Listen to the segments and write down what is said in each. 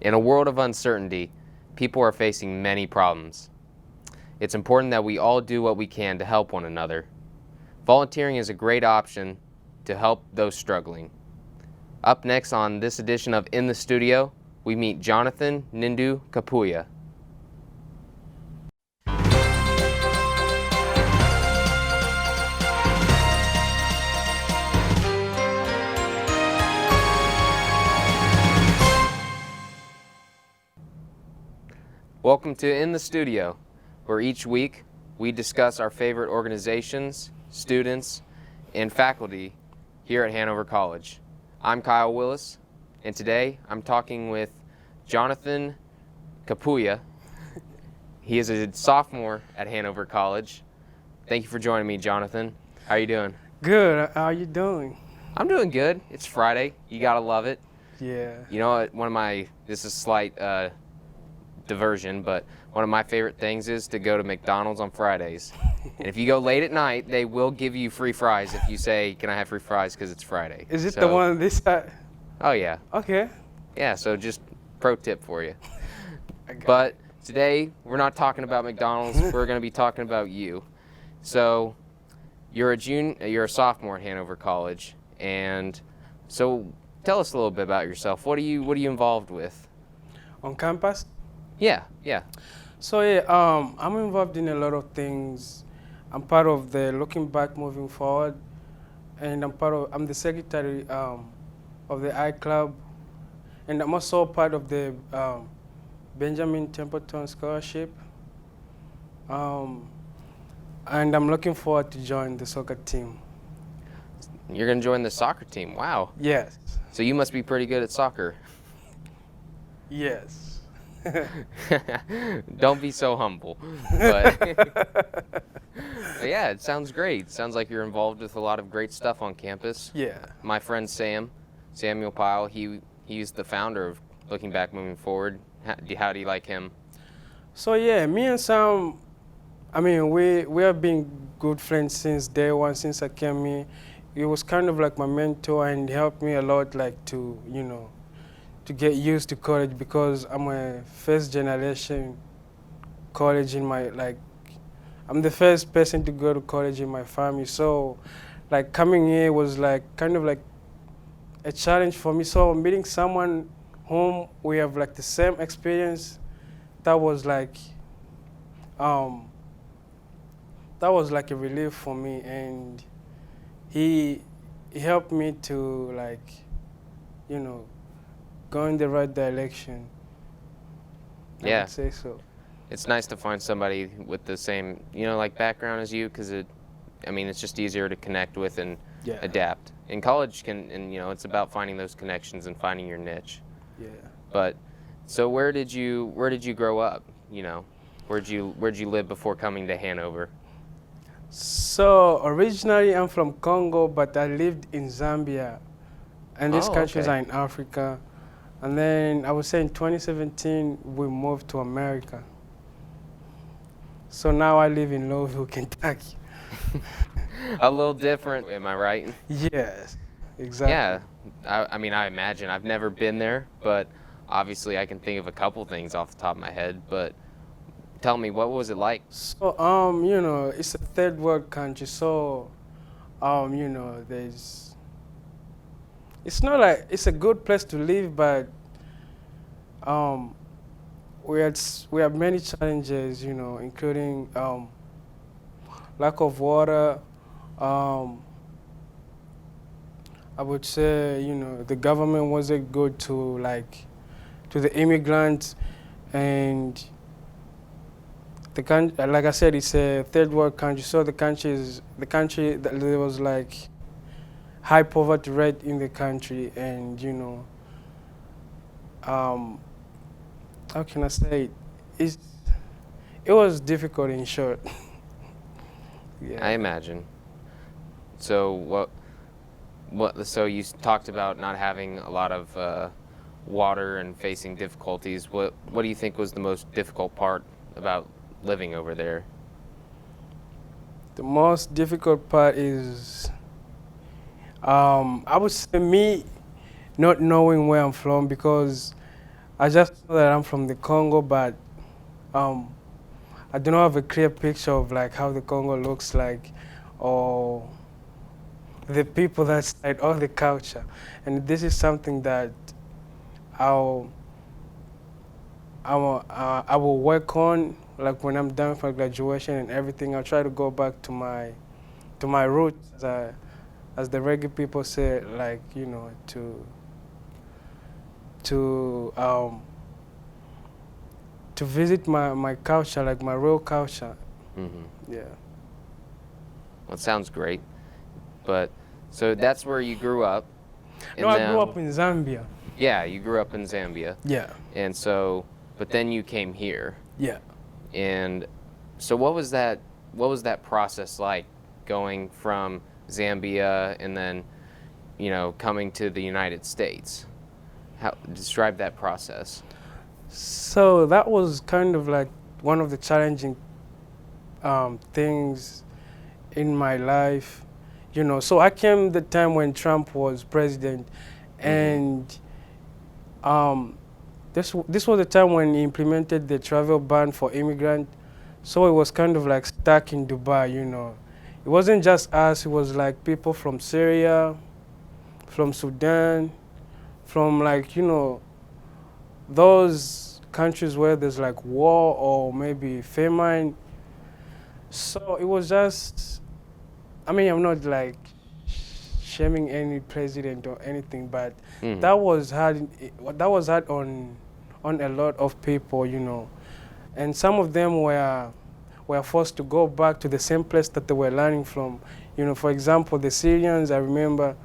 In a world of uncertainty, people are facing many problems. It's important that we all do what we can to help one another. Volunteering is a great option to help those struggling. Up next on this edition of In the Studio, we meet Jonathan Ngindu Kapuya. Welcome to In the Studio, where each week we discuss our favorite organizations, students, and faculty here at Hanover College. I'm Kyle Willis, and today I'm talking with Jonathan Kapuya. He is a sophomore at Hanover College. Thank you for joining me, Jonathan. How are you doing? Good. How are you doing? I'm doing good. It's Friday. You gotta love it. Yeah. You know, this is slight diversion, but one of my favorite things is to go to McDonald's on Fridays. And if you go late at night, they will give you free fries if you say, "Can I have free fries?" because it's Friday. Is it the one on this side? Oh, yeah. Okay. Yeah, so just pro tip for you. But today, we're not talking about McDonald's. We're going to be talking about you. So you're a sophomore at Hanover College. And so tell us a little bit about yourself. What are you involved with? On campus? Yeah. So I'm involved in a lot of things. I'm part of the Looking Back Moving Forward, and I'm the secretary of the I Club, and I'm also part of the Benjamin Templeton Scholarship. And I'm looking forward to join the soccer team. You're going to join the soccer team. Wow. Yes. So you must be pretty good at soccer. Yes. Don't be so humble. But yeah, it sounds great. Sounds like you're involved with a lot of great stuff on campus. Yeah. My friend Samuel Pyle, he's the founder of Looking Back Moving Forward. How do you like him? So yeah, me and Sam, we have been good friends since day one, since I came here. He was kind of like my mentor and helped me a lot, like to get used to college, because I'm a first generation college I'm the first person to go to college in my family. So like coming here was like kind of like a challenge for me. So meeting someone whom we have like the same experience, that was like a relief for me, and he helped me to go in the right direction. Yeah. I would say so. It's nice to find somebody with the same, background as you, because it's just easier to connect with and adapt. In college, it's about finding those connections and finding your niche. Yeah. But so where did you grow up? Where'd you live before coming to Hanover? So originally I'm from Congo, but I lived in Zambia, and these countries are in Africa. And then I would say in 2017 we moved to America. So now I live in Louisville, Kentucky. A little different, am I right? Yes, exactly. Yeah, I imagine. I've never been there, but obviously I can think of a couple things off the top of my head. But tell me, what was it like? So it's a third world country. So it's not like it's a good place to live, but we have many challenges, including lack of water. I would say, the government wasn't good to the immigrants, and like I said, it's a third world country. So the country there was like high poverty rate in the country, and how can I say it? It was difficult, in short. Yeah. I imagine. So so you talked about not having a lot of water and facing difficulties. What do you think was the most difficult part about living over there? The most difficult part is, I would say, me not knowing where I'm from, because I just know that I'm from the Congo, but um, I do not have a clear picture of like how the Congo looks like, or the people that side, or the culture. And this is something that I'll I will work on, like when I'm done with my graduation and everything. I'll try to go back to my roots, as the reggae people say, like to um to visit my culture, like my real culture. Yeah. Well, it sounds great. But so that's where you grew up. No, I grew up in Zambia. Yeah, you grew up in Zambia. Yeah. And so, but then you came here. Yeah. And so what was that process like, going from Zambia and then, coming to the United States? How describe that process? So that was kind of like one of the challenging things in my life. So I came the time when Trump was president, and this was the time when he implemented the travel ban for immigrant. So it was kind of like stuck in Dubai. It wasn't just us, it was like people from Syria, from Sudan, from like, those countries where there's like war or maybe famine. So it was just, I mean, I'm not like shaming any president or anything, but that was hard. That was hard on a lot of people. And some of them were forced to go back to the same place that they were learning from. For example, the Syrians, I remember,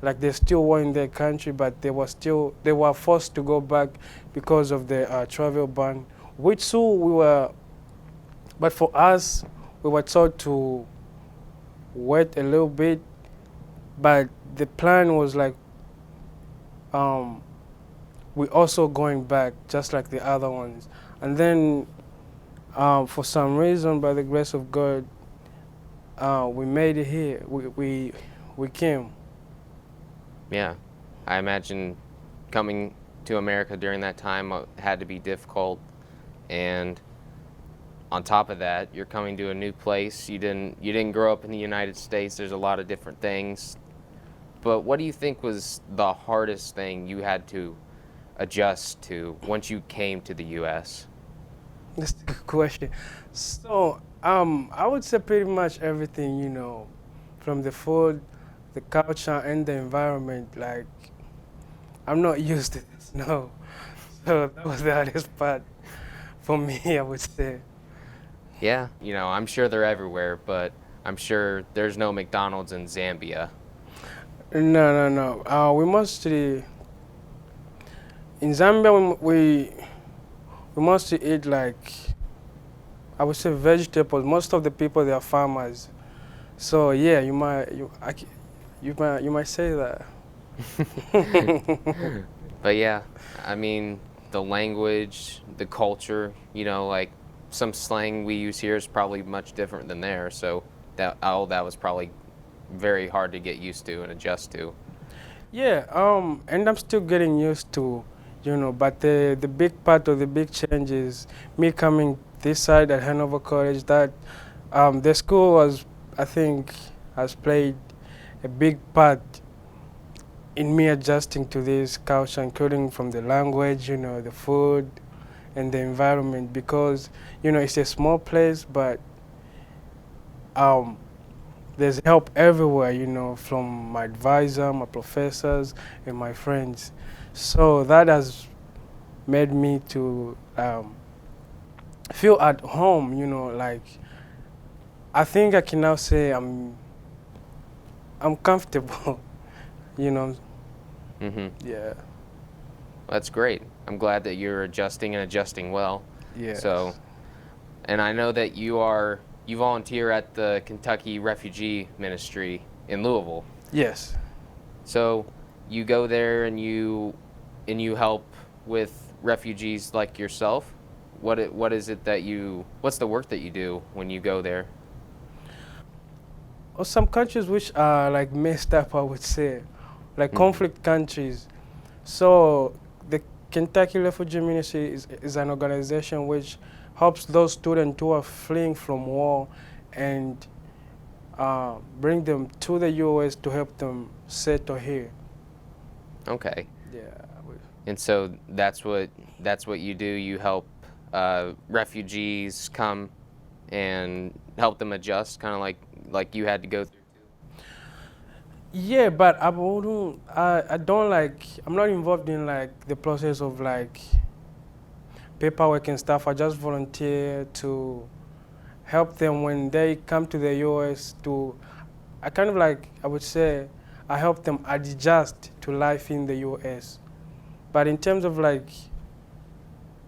like they still were in their country, but they were forced to go back because of the travel ban. Which too but for us, we were told to wait a little bit, but the plan was like we also going back just like the other ones. And then for some reason, by the grace of God, we made it here. We came. Yeah. I imagine coming to America during that time had to be difficult, and on top of that, you're coming to a new place. You didn't grow up in the United States. There's a lot of different things. But what do you think was the hardest thing you had to adjust to once you came to the US? That's a good question. So, I would say pretty much everything, from the food, the culture, and the environment. Like, I'm not used to this, no. So that was the hardest part for me, I would say. Yeah, I'm sure they're everywhere, but I'm sure there's no McDonald's in Zambia. No. We mostly in Zambia we mostly eat like, I would say, vegetables. Most of the people, they are farmers. So yeah, you might say that. But yeah, I mean, the language, the culture, like some slang we use here is probably much different than there. So that was probably very hard to get used to and adjust to. Yeah, and I'm still getting used to, but the big part of the big change is me coming this side at Hanover College. That the school I think, has played a big part in me adjusting to this culture, including from the language, the food, and the environment. Because it's a small place, but there's help everywhere, from my advisor, my professors, and my friends. So that has made me to feel at home, like I think I can now say I'm comfortable, you know. Yeah. That's great. I'm glad that you're adjusting and adjusting well. Yeah. So, and I know that you volunteer at the Kentucky Refugee Ministry in Louisville. Yes. So you go there and you help with refugees like yourself. What's the work that you do when you go there? Or some countries which are like messed up, I would say, like conflict countries. So Kentucky Refugee Ministries is an organization which helps those students who are fleeing from war and bring them to the U.S. to help them settle here. Okay. Yeah. And so that's what you do. You help refugees come and help them adjust, kind of like you had to go through. Yeah, but I wouldn't. I don't like. I'm not involved in like the process of like paperwork and stuff. I just volunteer to help them when they come to the U.S. I kind of like, I would say, I help them adjust to life in the U.S. But in terms of like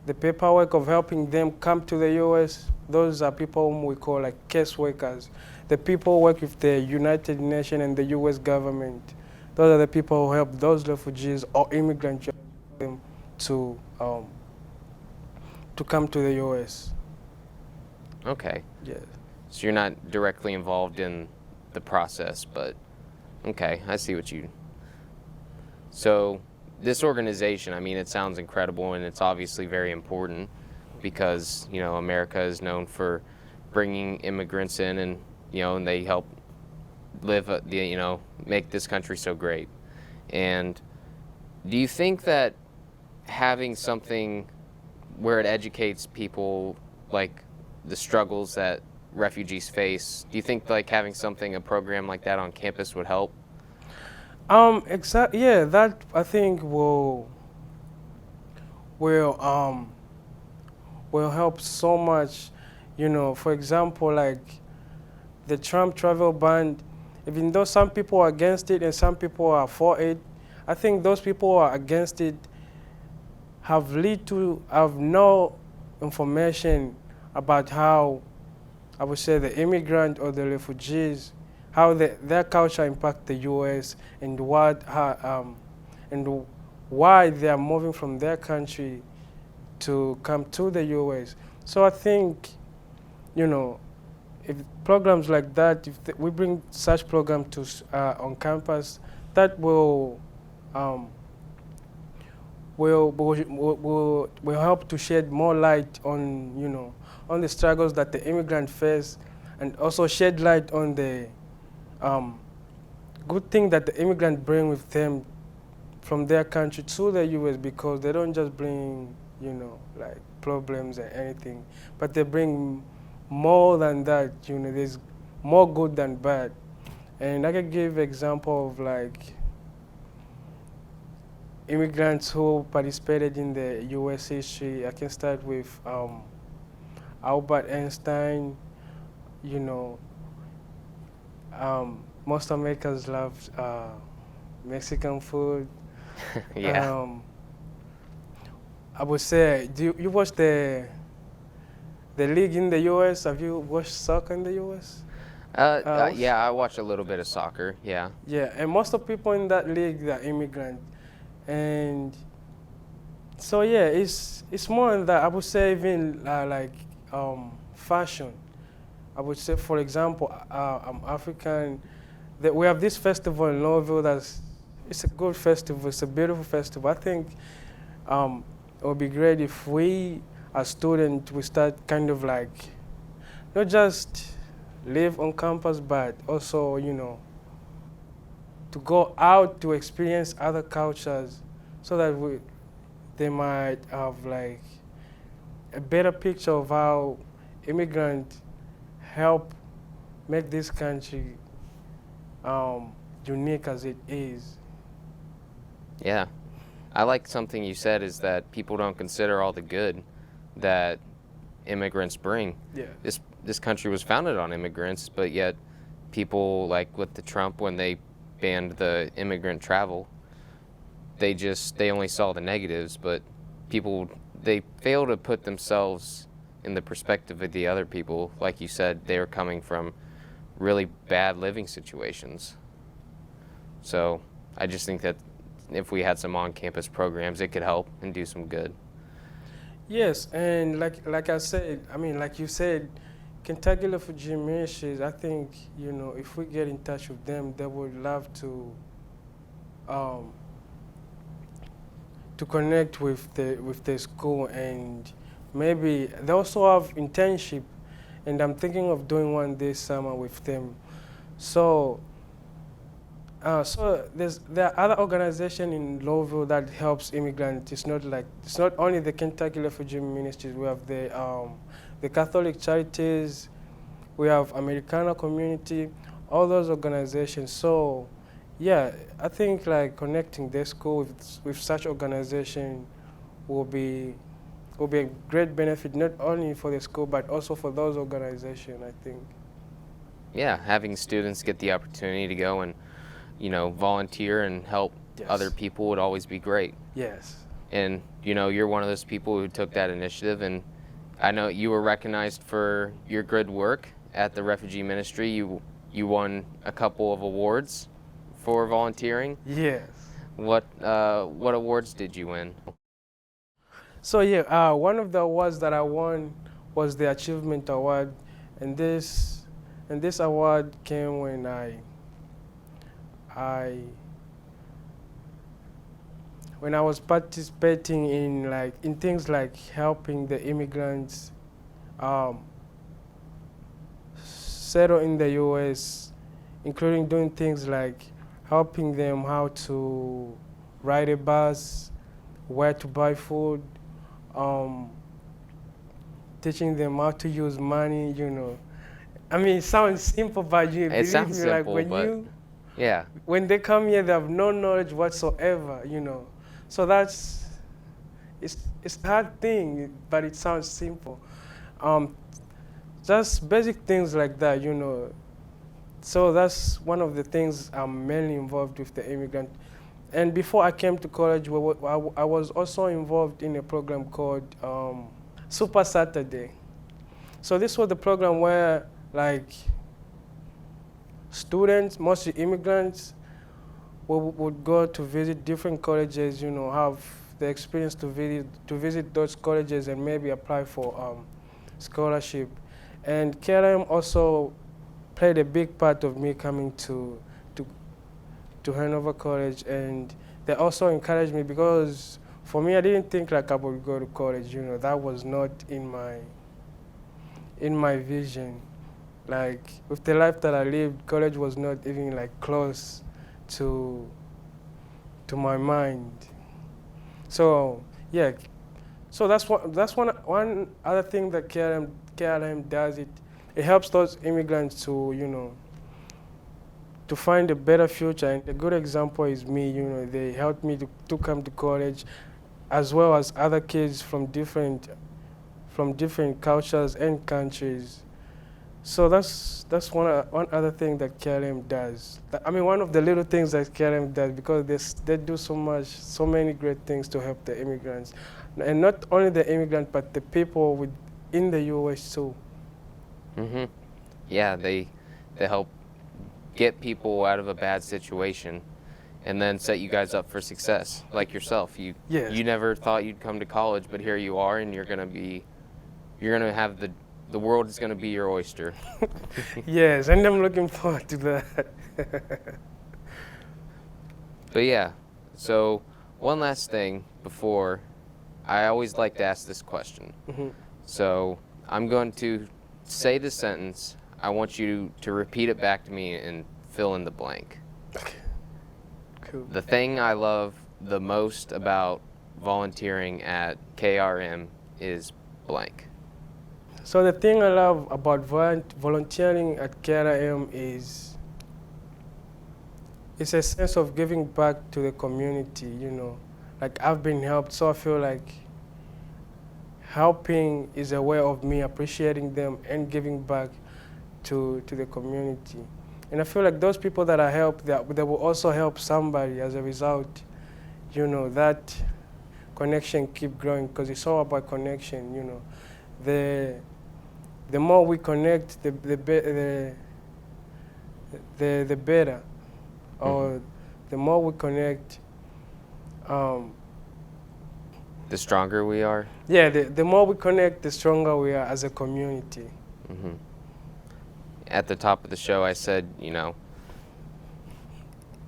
the paperwork of helping them come to the U.S., those are people whom we call like case workers. The people who work with the United Nations and the U.S. government. Those are the people who help those refugees or immigrants to come to the U.S. Okay. Yeah. So you're not directly involved in the process, but okay, I see what you. So this organization, I mean, it sounds incredible, and it's obviously very important because, you know, America is known for bringing immigrants in, and, you know, and they help live, you know, make this country so great. And do you think that having something where it educates people like the struggles that refugees face, do you think like having a program like that on campus would help? Yeah, that I think will will help so much. You know, for example, like the Trump travel ban, even though some people are against it and some people are for it, I think those people who are against it have no information about how, I would say, the immigrant or the refugees, how their culture impact the U.S. and and why they are moving from their country to come to the U.S. So I think, you know, if programs like that, if we bring such program to on campus, that will help to shed more light on, you know, on the struggles that the immigrant face, and also shed light on the good thing that the immigrant bring with them from their country to the U.S. because they don't just bring, you know, like problems and anything, but they bring more than that. You know, there's more good than bad. And I can give example of like immigrants who participated in the U.S. history. I can start with Albert Einstein. You know, most Americans love Mexican food. Yeah. I would say, do you watch the league in the U.S.? Have you watched soccer in the U.S.? Yeah, I watch a little bit of soccer. Yeah. Yeah, and most of people in that league are immigrant, and so yeah, it's more than that. I would say even like fashion. I would say, for example, I'm African. That we have this festival in Louisville. It's a good festival. It's a beautiful festival. I think it would be great if we, as students, we start kind of like not just live on campus, but also, you know, to go out to experience other cultures, so that they might have like a better picture of how immigrants help make this country unique as it is. Yeah. I like something you said is that people don't consider all the good that immigrants bring. Yeah. This country was founded on immigrants, but yet people, like with the Trump, when they banned the immigrant travel, they only saw the negatives, but they fail to put themselves in the perspective of the other people. Like you said, they were coming from really bad living situations. So I just think that if we had some on-campus programs, it could help and do some good. Yes, and like I said, I mean, like you said, Kentucky Refugee Ministries, I think, you know, if we get in touch with them, they would love to connect with the school, and maybe they also have internship, and I'm thinking of doing one this summer with them. So there are other organizations in Louisville that helps immigrants. It's not only the Kentucky Refugee Ministries. We have the Catholic Charities, we have Americana Community, all those organizations. So yeah, I think like connecting the school with such organization will be a great benefit, not only for the school but also for those organizations, I think. Yeah, having students get the opportunity to go and, volunteer and help other people would always be great. Yes. And, you're one of those people who took that initiative, and I know you were recognized for your good work at the Refugee Ministry. You won a couple of awards for volunteering. Yes. What awards did you win? So yeah, one of the awards that I won was the Achievement Award, and this award came when when I was participating in things like helping the immigrants settle in the U.S., including doing things like helping them how to ride a bus, where to buy food, teaching them how to use money. I mean, it sounds simple, but It sounds simple, like yeah. when they come here, they have no knowledge whatsoever. So it's a hard thing, but it sounds simple. Just basic things like that. So that's one of the things I'm mainly involved with the immigrant. And before I came to college, I was also involved in a program called Super Saturday. So this was the program where like students, mostly immigrants, would go to visit different colleges, have the experience to visit those colleges and maybe apply for scholarship. And KRM also played a big part of me coming to Hanover College, and they also encouraged me because for me, I didn't think like I would go to college. That was not in my vision. Like with the life that I lived, college was not even like close to my mind. So yeah, so that's one other thing that KRM does. It helps those immigrants to to find a better future. And a good example is me. They helped me to come to college, as well as other kids from different cultures and countries. So that's one other thing that KRM does. I mean, one of the little things that KRM does, because they do so many great things to help the immigrants, and not only the immigrants but the people in the U.S. too. Mhm. Yeah, they help get people out of a bad situation, and then set you guys up for success, like yourself. You never thought you'd come to college, but here you are, and you're gonna have the world is gonna be your oyster. Yes, and I'm looking forward to that. But yeah, so one last thing before, I always like to ask this question. Mhm. So I'm going to say the sentence. I want you to repeat it back to me and fill in the blank. Okay. Cool. The thing I love the most about volunteering at KRM is blank. So the thing I love about volunteering at KRM is it's a sense of giving back to the community. Like I've been helped, so I feel like helping is a way of me appreciating them and giving back to the community. And I feel like those people that I help, they will also help somebody as a result. That connection keep growing, because it's all about connection. The more we connect, the better. Or the more we connect, the stronger we are? Yeah, the more we connect, the stronger we are as a community. At the top of the show, I said,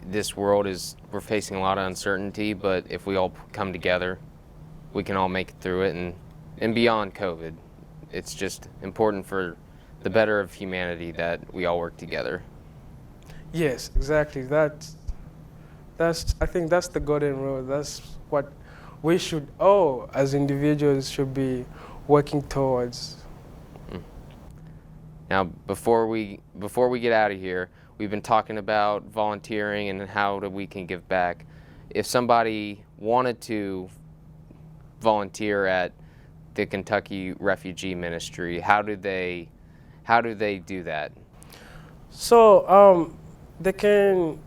this world we're facing a lot of uncertainty, but if we all come together, we can all make it through it and beyond COVID. It's just important for the better of humanity that we all work together. Yes, exactly. I think that's the golden rule. That's what we should all, as individuals, should be working towards. Now, before we get out of here, we've been talking about volunteering and how we can give back. If somebody wanted to volunteer at the Kentucky Refugee Ministry, how do they do that? So they can.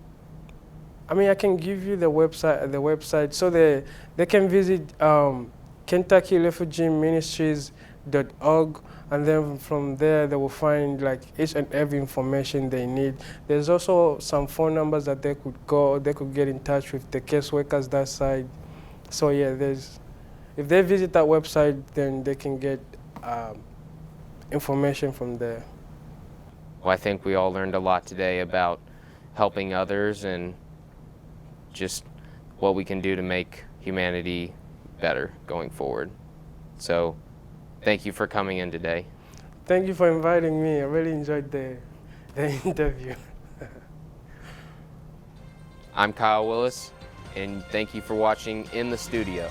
I can give you the website. So they can visit Kentucky Refugee Ministries.org, and then from there they will find like each and every information they need. There's also some phone numbers that they could get in touch with the caseworkers that side. So yeah, if they visit that website, then they can get information from there. Well, I think we all learned a lot today about helping others and just what we can do to make humanity better going forward. So thank you for coming in today. Thank you for inviting me. I really enjoyed the interview. I'm Kyle Willis, and thank you for watching In the Studio.